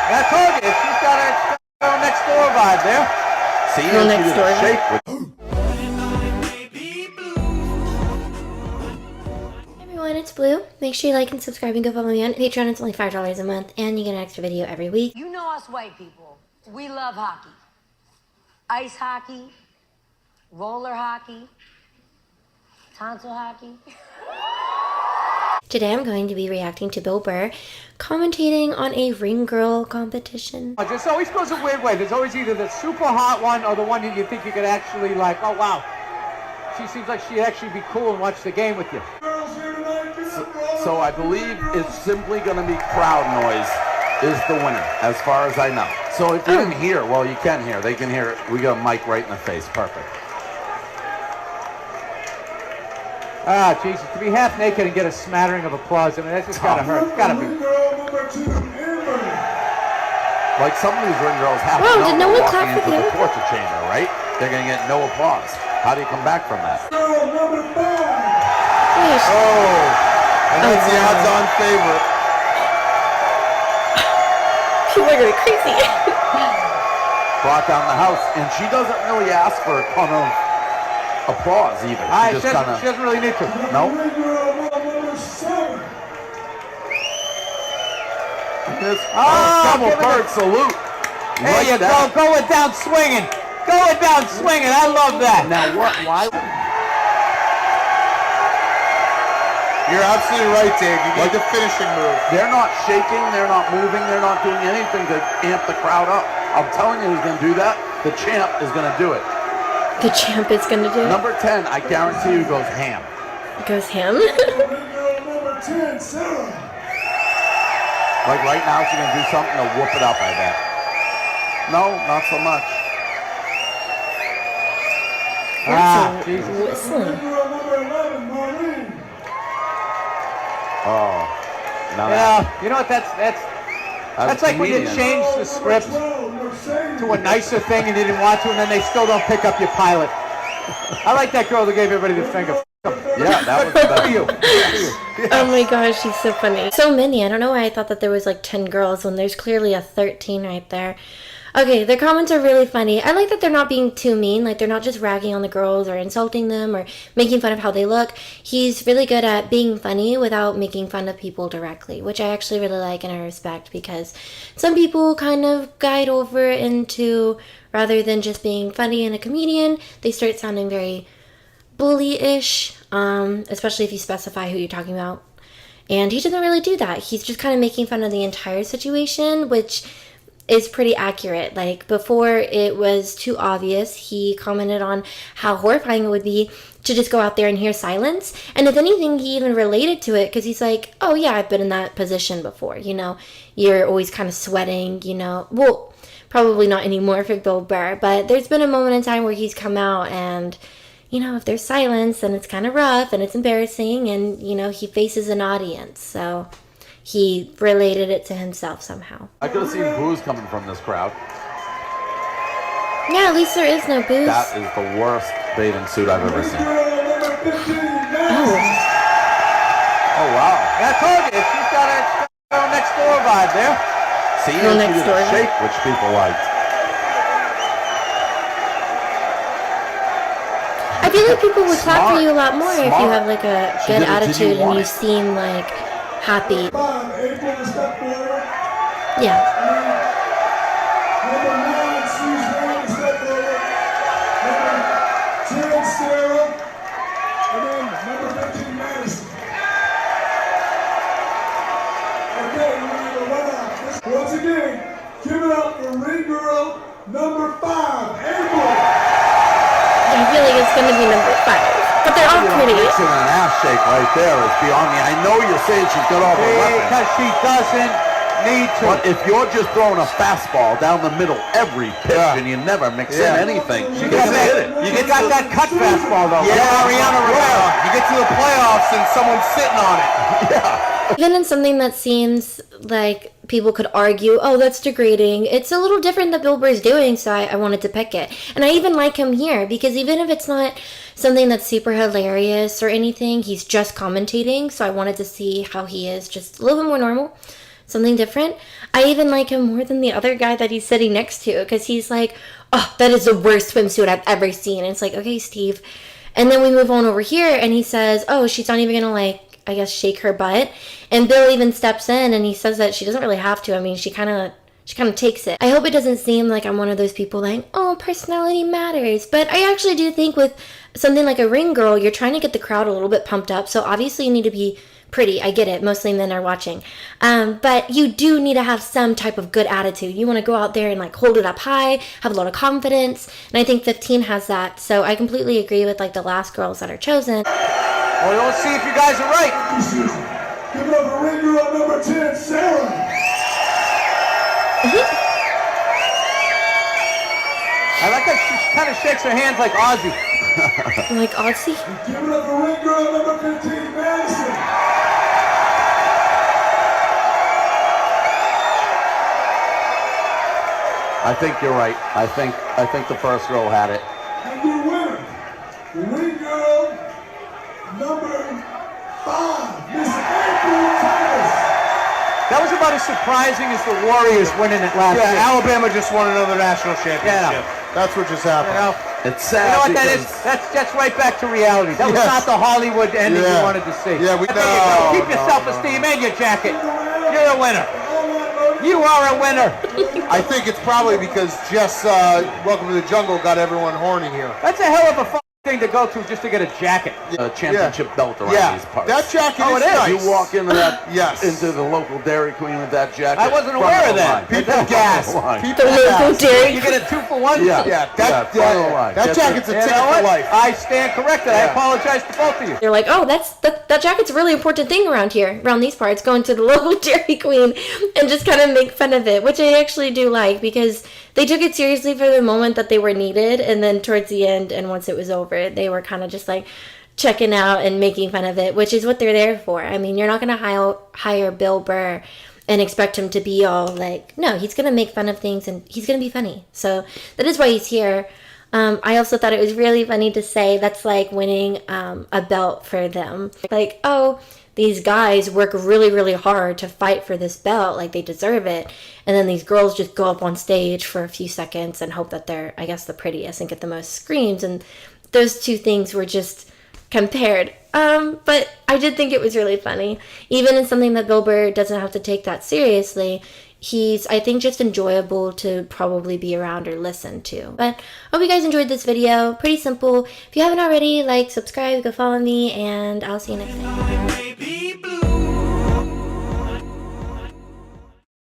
I told you, she's got a girl next door vibe there. See, Girl and she next did door. a shake with Everyone, it's Blue. Make sure you like and subscribe and go follow me on Patreon. It's only $5 a month, and you get an extra video every week. You know us white people. We love hockey. Ice hockey, roller hockey, tonsil hockey. Today I'm going to be reacting to Bill Burr commentating on a ring girl competition. It just always goes a weird way. There's always either the super hot one or the one that you think you could actually like, oh wow, she seems like she'd actually be cool and watch the game with you. So I believe it's simply going to be crowd noise is the winner, as far as I know. So if you didn't hear, well, you can hear. They can hear it. We got a mic right in the face. Perfect. Ah, Jesus, to be half naked and get a smattering of applause, I mean, that's just gotta hurt. It's gotta be. Like some of these ring girls have Whoa, to know did no they're one walking clap for into the him? torture chamber, right? They're going to get no applause. How do you come back from that? Wait, And that's the odds-on favorite. people are going crazy. Brought down the house, and she doesn't really ask for a ton of applause either. She just kind of. She doesn't really need to. No. Double bird salute. There you go, going down swinging. Going down swinging, I love that. Now what? Why? You're absolutely right, Dave. You need the finishing move. They're not shaking, they're not moving, they're not doing anything to amp the crowd up. I'm telling you who's going to do that. The champ is going to do it. The champ is going to do it. Number 10, I guarantee you goes ham. Goes him. Number 10, Sarah. Like right now, she's going to do something to whoop it up, I bet. No, not so much. Jesus. Whistling. Oh. Now Yeah, you know what, that's like when you change the script to a nicer thing and you didn't want to, and then they still don't pick up your pilot. I like that girl that gave everybody the finger. Yeah, that was the best. For you. Yes. Oh my gosh, she's so funny. So many. I don't know why I thought that there was like 10 girls when there's clearly a 13 right there. Okay, their comments are really funny. I like that they're not being too mean. Like, they're not just ragging on the girls or insulting them or making fun of how they look. He's really good at being funny without making fun of people directly, which I actually really like and I respect, because some people kind of guide over into, rather than just being funny and a comedian, they start sounding very bully-ish, especially if you specify who you're talking about. And he doesn't really do that. He's just kind of making fun of the entire situation, which is pretty accurate. Like, before it was too obvious, he commented on how horrifying it would be to just go out there and hear silence. And if anything, he even related to it, because he's like, oh yeah, I've been in that position before, you know, you're always kind of sweating, you know. Well, probably not anymore for Bill Burr, but there's been a moment in time where he's come out and, you know, if there's silence, then it's kind of rough and it's embarrassing, and, you know, he faces an audience, so he related it to himself somehow. I could have seen booze coming from this crowd. Yeah, at least there is no booze. That is the worst bathing suit I've ever seen. Oh. Oh, wow. I told you, she's got a girl next door vibe there. See, Girl and she next did door. a shake, which people liked. I feel like people would clap for Smart. you a lot more if you Smart. have like a She good did it, didn't attitude and want you it. seem like happy. April to step forward. Yeah. Number 9, Suzanne to step forward. Number 10, Sarah. And then number 15, Madison. Okay, we're going to run out. Once again, give it up for ring girl number 5, April. I feel like it's going to be number 5. But they're all pretty. Mixing an ass shake right there is beyond me. I know you're saying she's got all the weapons. Because she doesn't need to. But if you're just throwing a fastball down the middle every pitch and you never mix in anything, She you're got gonna hit it. You got that cut fastball though. Yeah, Mariano Rivera. You get to the playoffs and someone's sitting on it. Yeah. Even in something that seems like people could argue, oh, that's degrading, it's a little different that Bill Burr's doing, so I wanted to pick it. And I even like him here, because even if it's not something that's super hilarious or anything, he's just commentating, so I wanted to see how he is just a little bit more normal. something different. I even like him more than the other guy that he's sitting next to, because he's like, oh, that is the worst swimsuit I've ever seen. And it's like, okay, Steve. And then we move on over here, and he says, oh, she's not even gonna, like, I guess, shake her butt. And Bill even steps in, and he says that she doesn't really have to. I mean, she kind of takes it. I hope it doesn't seem like I'm one of those people like, oh, personality matters. But I actually do think with something like a ring girl, you're trying to get the crowd a little bit pumped up. So obviously you need to be pretty. I get it. Mostly men are watching. But you do need to have some type of good attitude. You want to go out there and like hold it up high, have a lot of confidence. And I think 15 has that. So I completely agree with like the last girls that are chosen. Well, let's see if you guys are right. Give it up for ring girl number 10, Sarah. I like how she kind of shakes her hands like Ozzy. Like Ozzy? Give it up for ring girl number 15, Madison. I think you're right. I think the first girl had it. And your winner, ring girl number 5, Miss April Thomas. That was about as surprising as the Warriors winning it last year. Alabama just won another national championship. Yeah. That's what just happened. You know, It's sad. you know what that is? because- That's right back to reality. That was Yes. not the Hollywood ending you Yeah. wanted to see. Yeah, we- There you go. no, Keep your no, self-esteem and your jacket. You're a winner. You are a winner. I think it's probably because just Welcome to the Jungle got everyone horny here. That's a hell of a thing to go to just to get a jacket. A championship belt around Yeah, these parts. that jacket Oh, is it is. nice. You walk into that, Yes. into the local Dairy Queen with that jacket. I wasn't front aware of the that. line. People Front of the gas. line. People The local gas. Dairy You get a 2-for-1? Yeah. Yeah, that front of the line. that Get jacket's a You ticket know for what? life. I stand corrected. I Yeah. apologize to both of you. They're like, oh, that jacket's a really important thing around here, around these parts, going to the local Dairy Queen and just kind of make fun of it, which I actually do like, because they took it seriously for the moment that they were needed, and then towards the end and once it was over, they were kind of just like checking out and making fun of it, which is what they're there for. I mean, you're not going to hire Bill Burr and expect him to be all like, no, he's going to make fun of things and he's going to be funny. So that is why he's here. I also thought it was really funny to say that's like winning a belt for them. Like, oh, these guys work really, really hard to fight for this belt, like they deserve it. And then these girls just go up on stage for a few seconds and hope that they're, I guess, the prettiest and get the most screams. And those two things were just compared. But I did think it was really funny. Even in something that Bill Burr doesn't have to take that seriously, he's, I think, just enjoyable to probably be around or listen to. But I hope you guys enjoyed this video. Pretty simple. If you haven't already, like, subscribe, go follow me, and I'll see you next time.